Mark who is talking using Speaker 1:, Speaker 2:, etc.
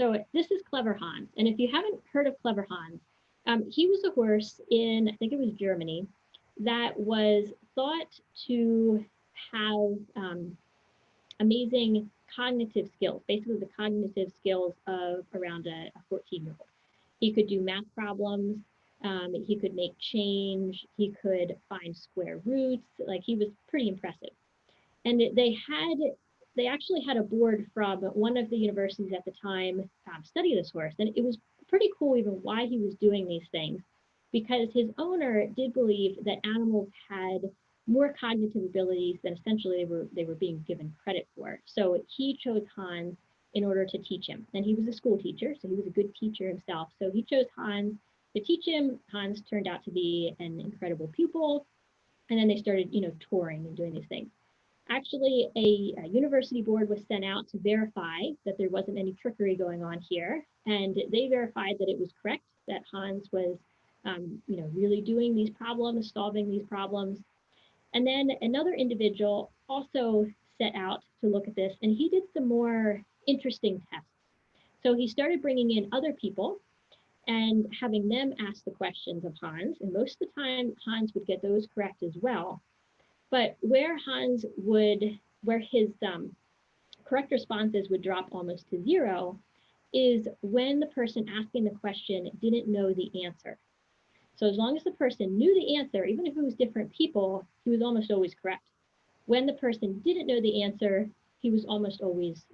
Speaker 1: So this is Clever Hans. And if you haven't heard of Clever Hans, he was a horse in, I think it was Germany, that was thought to have amazing cognitive skills, basically the cognitive skills of around a 14-year-old. He could do math problems. He could make change. He could find square roots. Like he was pretty impressive. And they actually had a board from one of the universities at the time study this horse, and it was pretty cool even why he was doing these things, because his owner did believe that animals had more cognitive abilities than essentially they were being given credit for. So he chose Hans in order to teach him. And he was a school teacher, so he was a good teacher himself. So he chose Hans to teach him. Hans turned out to be an incredible pupil. And then they started, touring and doing these things. Actually, a university board was sent out to verify that there wasn't any trickery going on here, and they verified that it was correct, that Hans was, really doing these problems, solving these problems. And then another individual also set out to look at this, and he did some more interesting tests. So he started bringing in other people and having them ask the questions of Hans, and most of the time Hans would get those correct as well. But where his correct responses would drop almost to zero is when the person asking the question didn't know the answer. So as long as the person knew the answer, even if it was different people, he was almost always correct. When the person didn't know the answer, he was almost always